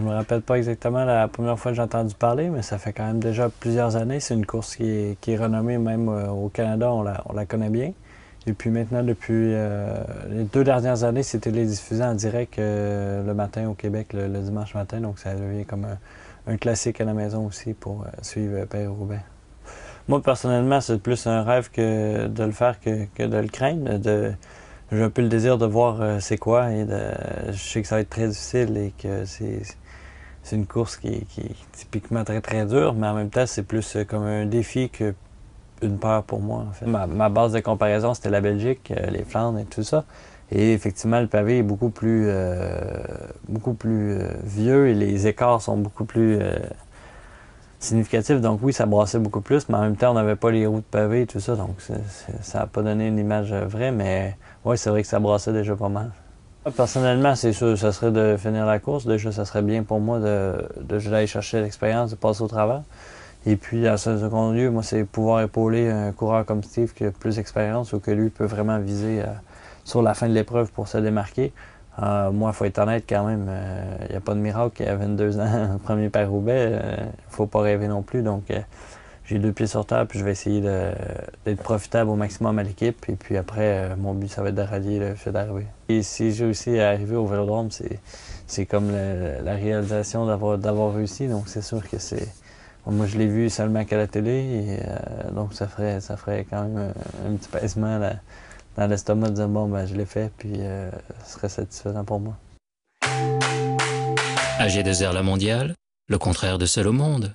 me rappelle pas exactement la première fois que j'ai entendu parler, mais ça fait quand même déjà plusieurs années. C'est une course qui est renommée, même au Canada, on la connaît bien. Et puis maintenant, depuis les 2 dernières années, c'est télédiffusé en direct le matin au Québec, le dimanche matin. Donc ça devient comme un classique à la maison aussi pour suivre Paris-Roubaix. Moi, personnellement, c'est plus un rêve que de le faire que de le craindre. J'ai un peu le désir de voir c'est quoi et je sais que ça va être très difficile et que c'est une course qui est typiquement très très dure, mais en même temps, c'est plus comme un défi qu'une peur pour moi, en fait. Ma base de comparaison, c'était la Belgique, les Flandres et tout ça. Et effectivement, le pavé est beaucoup plus vieux et les écarts sont beaucoup plus significatifs. Donc oui, ça brassait beaucoup plus, mais en même temps, on n'avait pas les roues de pavé et tout ça, donc ça n'a pas donné une image vraie, mais oui, c'est vrai que ça brassait déjà pas mal. Personnellement, c'est sûr, ça serait de finir la course. Déjà, ça serait bien pour moi d'aller chercher l'expérience, de passer au travers. Et puis, à ce second lieu, moi, c'est pouvoir épauler un coureur comme Steve qui a plus d'expérience ou que lui peut vraiment viser sur la fin de l'épreuve pour se démarquer. Moi, il faut être honnête quand même, il n'y a pas de miracle. Il y a 22 ans, premier Paris-Roubaix, il ne faut pas rêver non plus. Donc, j'ai 2 pieds sur terre, puis je vais essayer d'être profitable au maximum à l'équipe. Et puis après, mon but, ça va être de rallier le fait d'arriver. Et si j'ai réussi à arriver au Vélodrome, c'est comme la réalisation d'avoir réussi. Donc c'est sûr que c'est... Moi, je l'ai vu seulement qu'à la télé, et donc ça ferait quand même un petit pincement dans l'estomac de dire bon, ben je l'ai fait, puis ce serait satisfaisant pour moi. AG2R La Mondiale, le contraire de seul au monde.